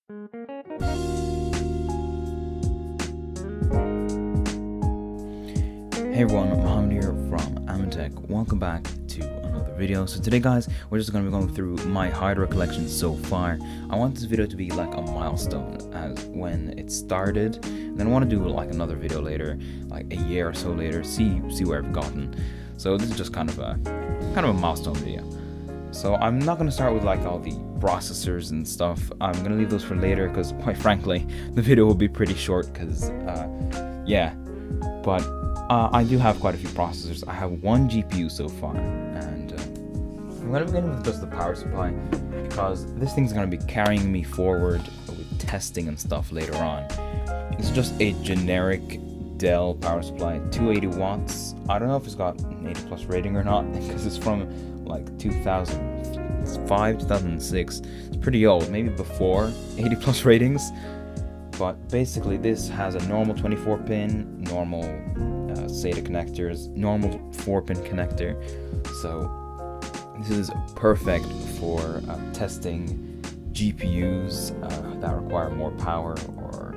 Hey everyone, Mohammed here from Amintech. Welcome back to another video. So today guys, we're just going to be going through my hardware collection so far. I want this video to be like a milestone as when it started, and then I want to do like another video later, like a year or so later, see where I've gotten. So this is just kind of a milestone video. So I'm not going to start with like all the processors and stuff. I'm going to leave those for later because quite frankly the video will be pretty short because I do have quite a few processors. I have one GPU so far, and I'm going to begin with just the power supply because this thing's going to be carrying me forward with testing and stuff later on. It's just a generic Dell power supply, 280 watts. I don't know if it's got an 80 plus rating or not because it's from like 2005, 2006. It's pretty old, maybe before 80 plus ratings. But basically this has a normal 24 pin, normal SATA connectors, normal 4-pin connector. So this is perfect for testing GPUs that require more power or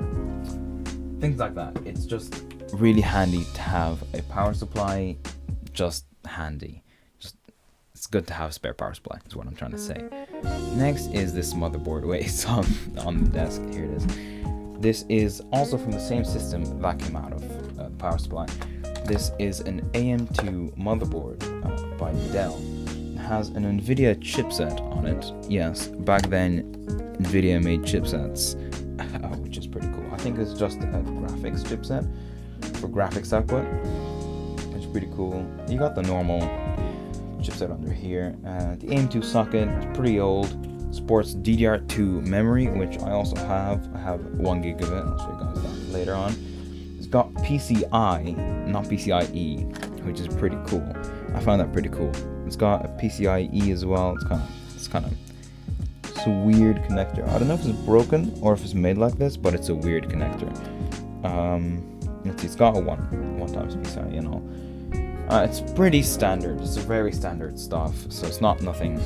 things like that. It's just really handy to have a power supply, just handy. It's good to have a spare power supply, is what I'm trying to say. Next is this motherboard. Wait, it's on the desk. Here it is. This is also from the same system that came out of the power supply. This is an AM2 motherboard by Dell. It has an NVIDIA chipset on it. Yes, back then NVIDIA made chipsets, which is pretty cool. I think it's just a graphics chipset for graphics output, which is pretty cool. You got the normal chipset under here. The AM2 socket is pretty old. Supports DDR2 memory, which I also have. I have 1 gig of it. I'll show you guys that later on. It's got PCI, not PCIe, which is pretty cool. I found that pretty cool. It's got a PCIe as well. It's a weird connector. I don't know if it's broken or if it's made like this, but it's a weird connector. Let's see, it's got a one times PCIe and all. It's pretty standard. It's a very standard stuff, so it's not anything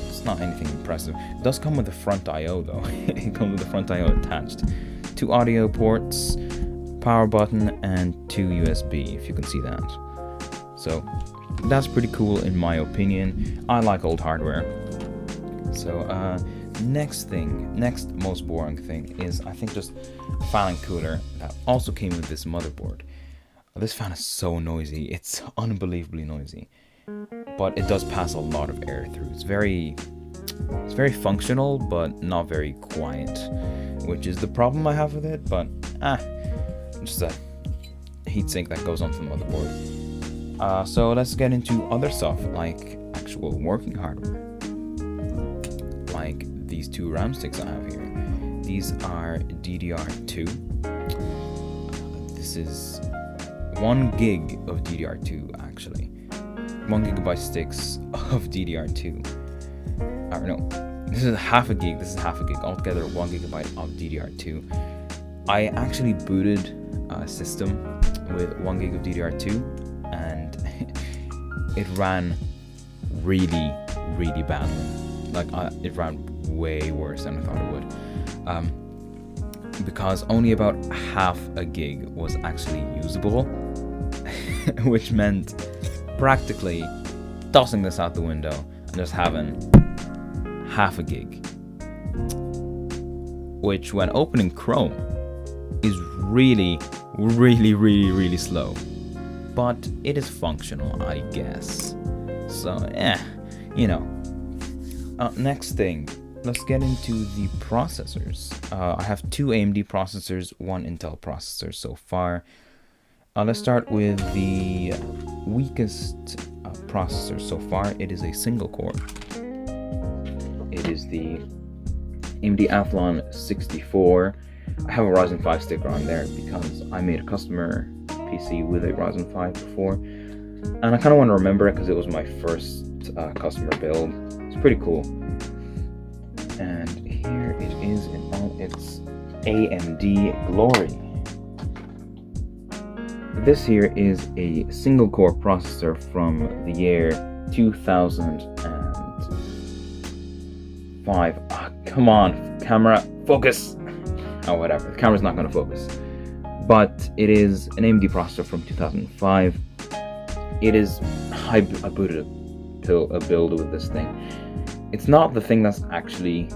impressive. It does come with a front I/O though. It comes with the front I/O attached. 2 audio ports, power button, and 2 USB, if you can see that. So that's pretty cool in my opinion. I like old hardware. So next most boring thing is I think just a fan and cooler that also came with this motherboard. This fan is so noisy, it's unbelievably noisy, but it does pass a lot of air through. It's very functional, but not very quiet, which is the problem I have with it, but just a heatsink that goes onto the motherboard. So let's get into other stuff, like actual working hardware. Like these 2 RAM sticks I have here. These are DDR2. This is 1 gig of DDR2 actually. 1 gigabyte sticks of DDR2. Or no, this is half a gig. Altogether 1 gigabyte of DDR2. I actually booted a system with 1 gig of DDR2 and it ran really badly. Like it ran way worse than I thought it would. Because only about half a gig was actually usable, which meant practically tossing this out the window and just having half a gig, which when opening Chrome is really slow, but it is functional, I guess. So next thing, let's get into the processors. I have 2 AMD processors, 1 Intel processor so far. Let's start with the weakest processor so far. It is a single core. It is the AMD Athlon 64. I have a Ryzen 5 sticker on there because I made a customer PC with a Ryzen 5 before, and I kind of want to remember it because it was my first customer build. It's pretty cool. And here it is in all its AMD glory. This here is a single core processor from the year 2005. Come on, camera, focus. or whatever. The camera's not going to focus. But it is an AMD processor from 2005. It is, I booted a build with this thing. It's not the thing that's actually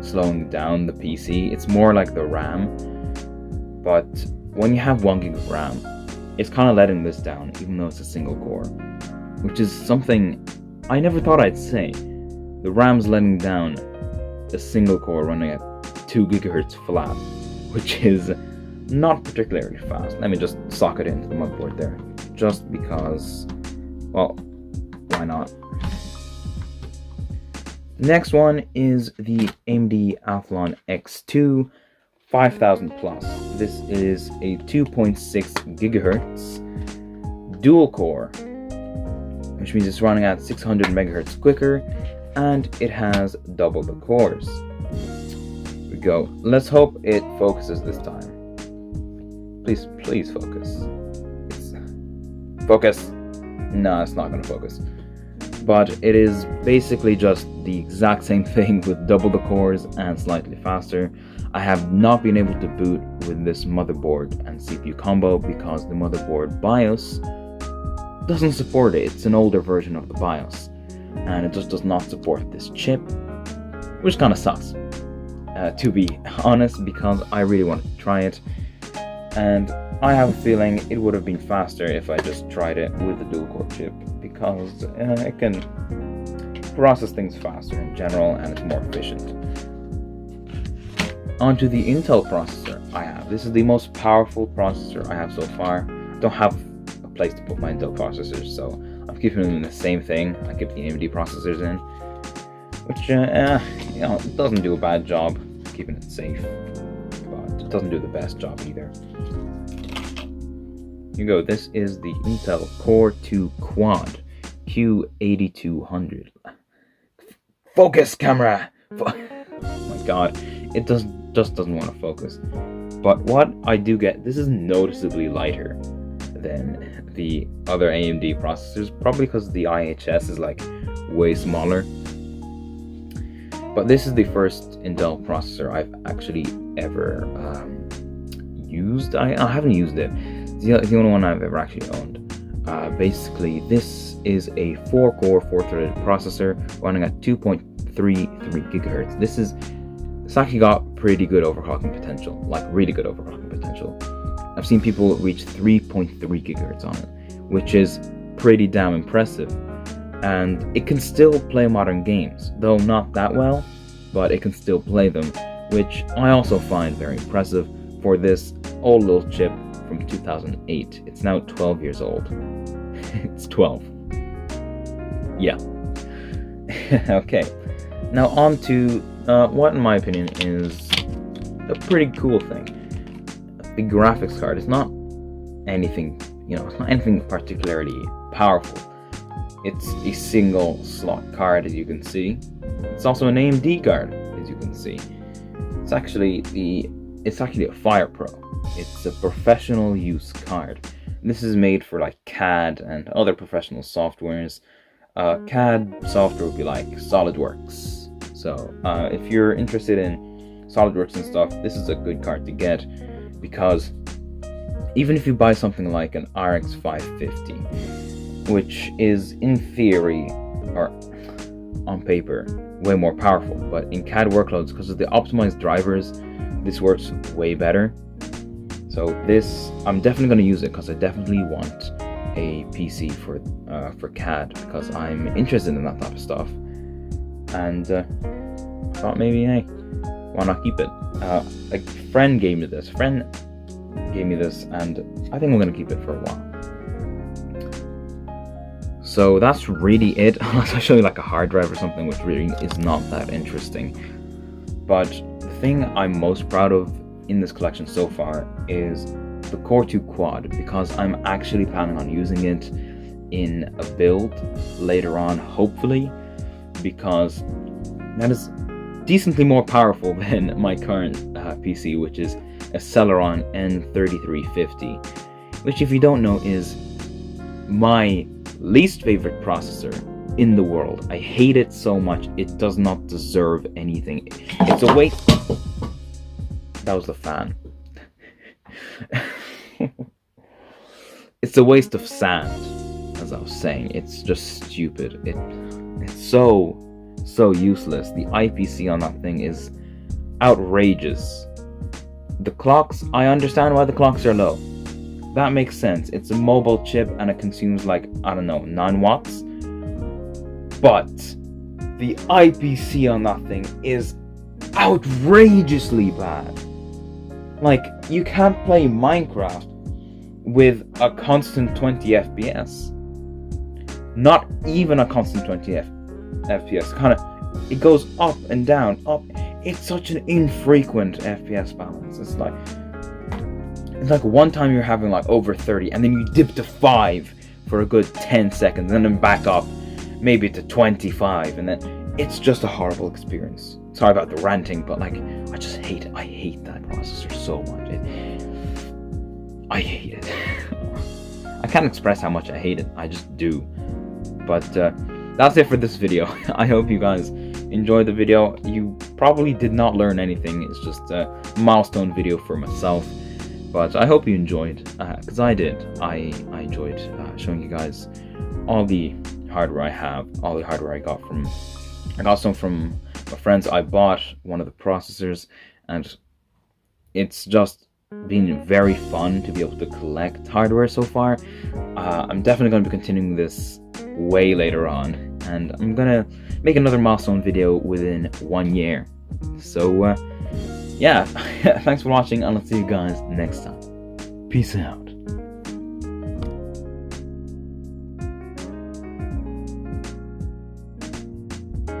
slowing down the PC. It's more like the RAM. But when you have 1 gig of RAM, it's kind of letting this down, even though it's a single core, which is something I never thought I'd say. The RAM's letting down a single core running at 2 gigahertz flat, which is not particularly fast. Let me just socket it into the motherboard there, just because, well, why not? The next one is the AMD Athlon X2 5000 plus. This is a 2.6 gigahertz dual core, which means it's running at 600 megahertz quicker, and it has double the cores. Here we go. Let's hope it focuses this time. Please focus. Focus. No, it's not going to focus. But it is basically just the exact same thing with double the cores and slightly faster. I have not been able to boot with this motherboard and CPU combo because the motherboard BIOS doesn't support it. It's an older version of the BIOS, and it just does not support this chip, which kind of sucks, to be honest, because I really wanted to try it, and I have a feeling it would have been faster if I just tried it with the dual core chip, because it can process things faster in general and it's more efficient. Onto the Intel processor I have. This is the most powerful processor I have so far. I don't have a place to put my Intel processors, so I'm keeping them in the same thing I keep the AMD processors in, which you know, it doesn't do a bad job keeping it safe, but it doesn't do the best job either. Here you go. This is the Intel Core 2 Quad Q8200. Focus, camera! Oh my god, it just doesn't want to focus. But what I do get, this is noticeably lighter than the other AMD processors, probably because the IHS is like way smaller. But this is the first Intel processor I've actually ever used. I haven't used it. It's the only one I've ever actually owned. Basically, this is a 4-core, 4-threaded processor running at 2.33 gigahertz. It's actually got pretty good overclocking potential, like really good overclocking potential. I've seen people reach 3.3 gigahertz on it, which is pretty damn impressive. And it can still play modern games, though not that well, but it can still play them, which I also find very impressive for this old little chip from 2008. It's now 12 years old. It's 12. Yeah. Okay. Now on to what in my opinion is a pretty cool thing. The graphics card is not anything, it's not anything particularly powerful. It's a single slot card, as you can see. It's also an AMD card, as you can see. It's actually a Fire Pro. It's a professional use card. This is made for like CAD and other professional softwares. CAD software would be like SolidWorks. So if you're interested in SolidWorks and stuff, this is a good card to get, because even if you buy something like an RX 550, which is in theory, or on paper, way more powerful, but in CAD workloads, because of the optimized drivers, this works way better. So this, I'm definitely going to use it because I definitely want a PC for CAD, because I'm interested in that type of stuff. And I thought maybe, hey, why not keep it? A friend gave me this. And I think I'm going to keep it for a while. So that's really it, unless I show you like a hard drive or something, which really is not that interesting. But the thing I'm most proud of in this collection so far is the Core 2 Quad, because I'm actually planning on using it in a build later on, hopefully, because that is decently more powerful than my current PC, which is a Celeron N3350, which, if you don't know, is my least favorite processor in the world. I hate it so much. It does not deserve anything. It's a waste. that was the fan. It's a waste of sand, as I was saying. It's just stupid. It's so useless. The IPC on that thing is outrageous. The clocks, I understand why the clocks are low. That makes sense. It's a mobile chip and it consumes like, I don't know, 9 watts. But the IPC on that thing is outrageously bad. Like, you can't play Minecraft with a constant 20 FPS. Not even a constant 20 FPS. It goes up and down, up. It's such an infrequent FPS balance. It's like one time you're having like over 30, and then you dip to 5 for a good 10 seconds, and then back up maybe to 25, and then it's just a horrible experience. Sorry about the ranting, but like, I just hate it. I hate that processor so much. I hate it. I can't express how much I hate it. I just do. But that's it for this video. I hope you guys enjoyed the video. You probably did not learn anything. It's just a milestone video for myself. But I hope you enjoyed, because I did. I enjoyed showing you guys all the hardware I have, all the hardware I got some from my friends. I bought one of the processors, and it's just been very fun to be able to collect hardware so far. I'm definitely going to be continuing this way later on, and I'm gonna make another milestone video within 1 year. So yeah, thanks for watching, and I'll see you guys next time. Peace out.